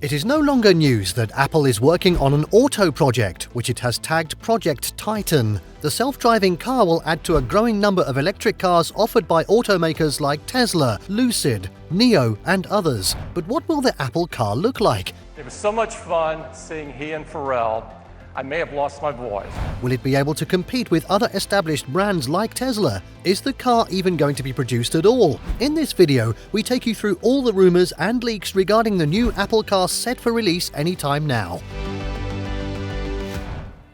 It is no longer news that Apple is working on an auto project, which it has tagged Project Titan. The self-driving car will add to a growing number of electric cars offered by automakers like Tesla, Lucid, NIO, and others. But what will the Apple car look like? It was so much fun seeing he and Pharrell. I may have lost my voice. Will it be able to compete with other established brands like Tesla? Is the car even going to be produced at all? In this video, we take you through all the rumors and leaks regarding the new Apple car set for release anytime now.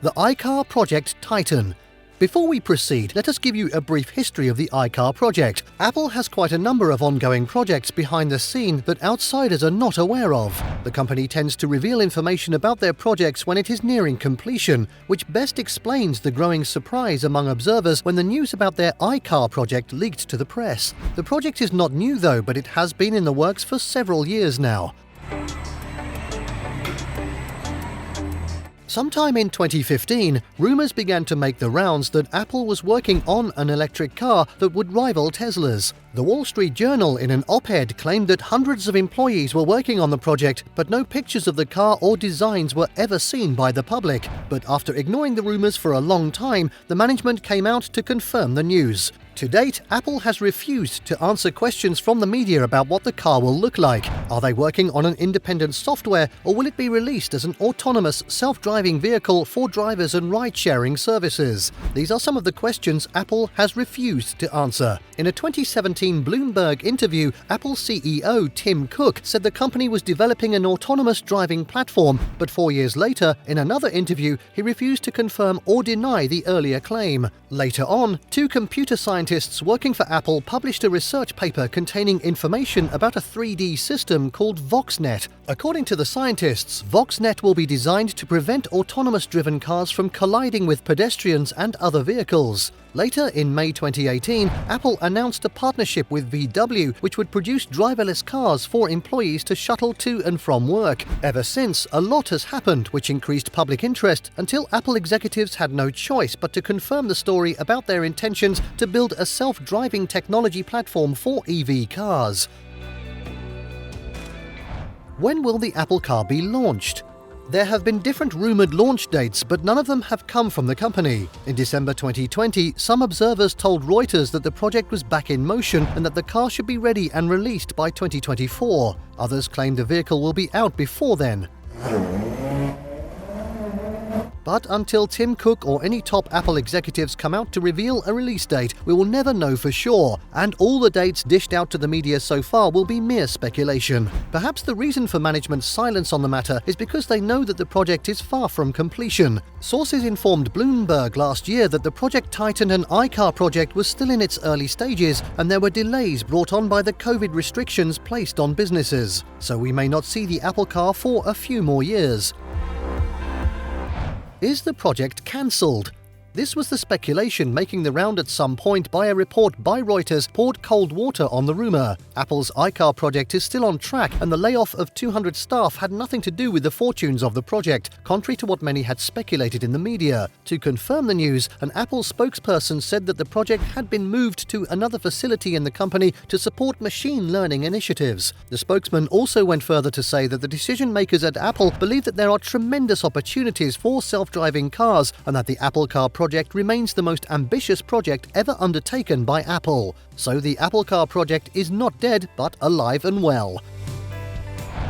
The iCar Project Titan. Before we proceed, let us give you a brief history of the iCar project. Apple has quite a number of ongoing projects behind the scene that outsiders are not aware of. The company tends to reveal information about their projects when it is nearing completion, which best explains the growing surprise among observers when the news about their iCar project leaked to the press. The project is not new though, but it has been in the works for several years now. Sometime in 2015, rumors began to make the rounds that Apple was working on an electric car that would rival Tesla's. The Wall Street Journal, in an op-ed, claimed that hundreds of employees were working on the project, but no pictures of the car or designs were ever seen by the public. But after ignoring the rumors for a long time, the management came out to confirm the news. To date, Apple has refused to answer questions from the media about what the car will look like. Are they working on an independent software, or will it be released as an autonomous, self-driving vehicle for drivers and ride-sharing services? These are some of the questions Apple has refused to answer. In a 2017 Bloomberg interview, Apple CEO Tim Cook said the company was developing an autonomous driving platform, but 4 years later, in another interview, he refused to confirm or deny the earlier claim. Later on, two computer scientists working for Apple published a research paper containing information about a 3D system called VoxNet. According to the scientists, VoxNet will be designed to prevent autonomous-driven cars from colliding with pedestrians and other vehicles. Later, in May 2018, Apple announced a partnership with VW, which would produce driverless cars for employees to shuttle to and from work. Ever since, a lot has happened, which increased public interest until Apple executives had no choice but to confirm the story about their intentions to build a self-driving technology platform for EV cars. When will the Apple car be launched? There have been different rumored launch dates, but none of them have come from the company. In December 2020, some observers told Reuters that the project was back in motion and that the car should be ready and released by 2024. Others claim the vehicle will be out before then. But until Tim Cook or any top Apple executives come out to reveal a release date, we will never know for sure, and all the dates dished out to the media so far will be mere speculation. Perhaps the reason for management's silence on the matter is because they know that the project is far from completion. Sources informed Bloomberg last year that the Project Titan and iCar project was still in its early stages, and there were delays brought on by the COVID restrictions placed on businesses. So we may not see the Apple car for a few more years. Is the project cancelled? This was the speculation making the round at some point by a report by Reuters poured cold water on the rumor. Apple's iCar project is still on track, and the layoff of 200 staff had nothing to do with the fortunes of the project, contrary to what many had speculated in the media. To confirm the news, an Apple spokesperson said that the project had been moved to another facility in the company to support machine learning initiatives. The spokesman also went further to say that the decision makers at Apple believe that there are tremendous opportunities for self-driving cars, and that the Apple car project remains the most ambitious project ever undertaken by Apple. So the Apple car project is not dead, but alive and well.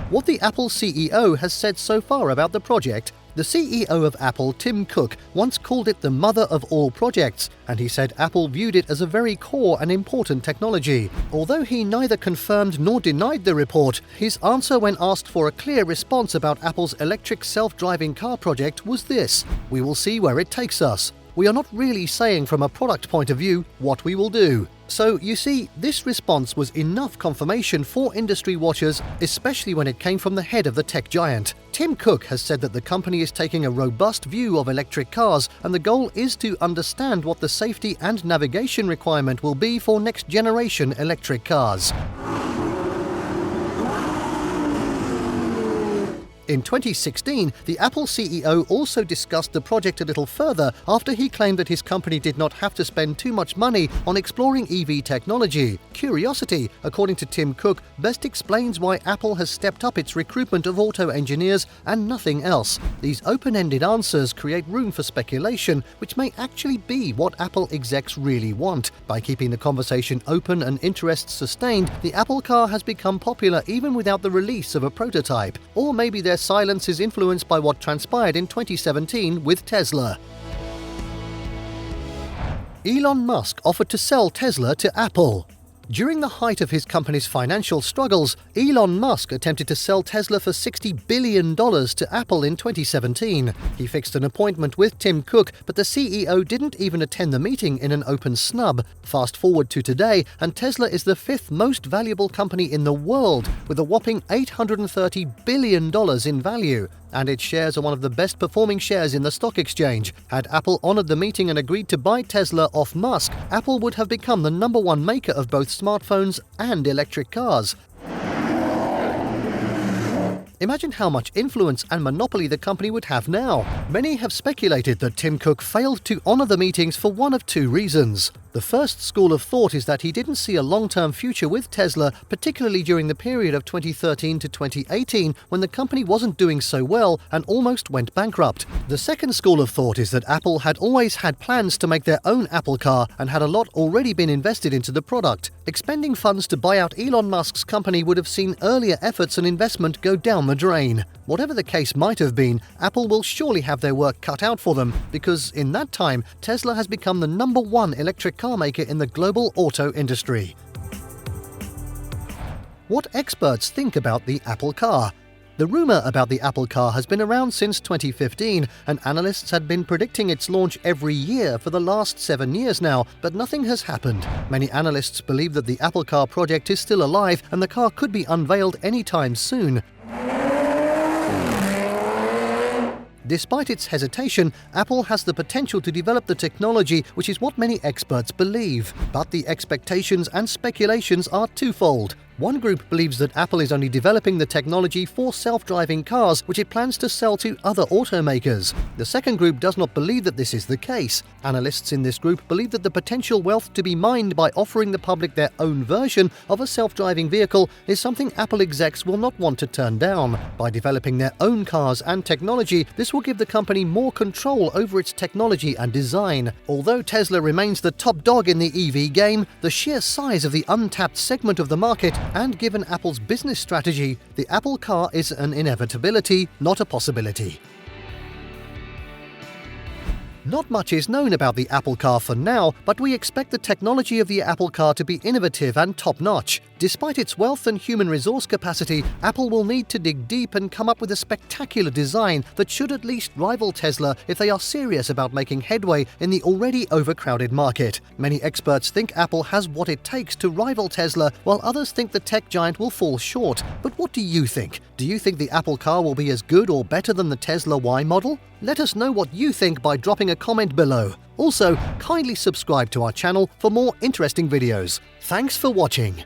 What the Apple CEO has said so far about the project. The CEO of Apple, Tim Cook, once called it the mother of all projects, and he said Apple viewed it as a very core and important technology. Although he neither confirmed nor denied the report, his answer when asked for a clear response about Apple's electric self-driving car project was this: "We will see where it takes us. We are not really saying from a product point of view what we will do." So, you see, this response was enough confirmation for industry watchers, especially when it came from the head of the tech giant. Tim Cook has said that the company is taking a robust view of electric cars, and the goal is to understand what the safety and navigation requirement will be for next-generation electric cars. In 2016, the Apple CEO also discussed the project a little further after he claimed that his company did not have to spend too much money on exploring EV technology. Curiosity, according to Tim Cook, best explains why Apple has stepped up its recruitment of auto engineers and nothing else. These open-ended answers create room for speculation, which may actually be what Apple execs really want. By keeping the conversation open and interest sustained, the Apple Car has become popular even without the release of a prototype. Or maybe their silence is influenced by what transpired in 2017 with Tesla. Elon Musk offered to sell Tesla to Apple. During the height of his company's financial struggles, Elon Musk attempted to sell Tesla for $60 billion to Apple in 2017. He fixed an appointment with Tim Cook, but the CEO didn't even attend the meeting in an open snub. Fast forward to today, and Tesla is the fifth most valuable company in the world, with a whopping $830 billion in value. And its shares are one of the best performing shares in the stock exchange. Had Apple honored the meeting and agreed to buy Tesla off Musk, Apple would have become the #1 maker of both smartphones and electric cars. Imagine how much influence and monopoly the company would have now. Many have speculated that Tim Cook failed to honor the meetings for one of two reasons. The first school of thought is that he didn't see a long-term future with Tesla, particularly during the period of 2013 to 2018 when the company wasn't doing so well and almost went bankrupt. The second school of thought is that Apple had always had plans to make their own Apple Car and had a lot already been invested into the product. Expending funds to buy out Elon Musk's company would have seen earlier efforts and investment go down the drain. Whatever the case might have been, Apple will surely have their work cut out for them, because in that time, Tesla has become the #1 electric car maker in the global auto industry. What experts think about the Apple Car? The rumor about the Apple Car has been around since 2015, and analysts had been predicting its launch every year for the last 7 years now, but nothing has happened. Many analysts believe that the Apple Car project is still alive and the car could be unveiled anytime soon. Despite its hesitation, Apple has the potential to develop the technology, which is what many experts believe. But the expectations and speculations are twofold. One group believes that Apple is only developing the technology for self-driving cars, which it plans to sell to other automakers. The second group does not believe that this is the case. Analysts in this group believe that the potential wealth to be mined by offering the public their own version of a self-driving vehicle is something Apple execs will not want to turn down. By developing their own cars and technology, this will give the company more control over its technology and design. Although Tesla remains the top dog in the EV game, the sheer size of the untapped segment of the market, and given Apple's business strategy, the Apple Car is an inevitability, not a possibility. Not much is known about the Apple Car for now, but we expect the technology of the Apple Car to be innovative and top-notch. Despite its wealth and human resource capacity, Apple will need to dig deep and come up with a spectacular design that should at least rival Tesla if they are serious about making headway in the already overcrowded market. Many experts think Apple has what it takes to rival Tesla, while others think the tech giant will fall short. But what do you think? Do you think the Apple Car will be as good or better than the Tesla Y model? Let us know what you think by dropping a comment below. Also, kindly subscribe to our channel for more interesting videos. Thanks for watching.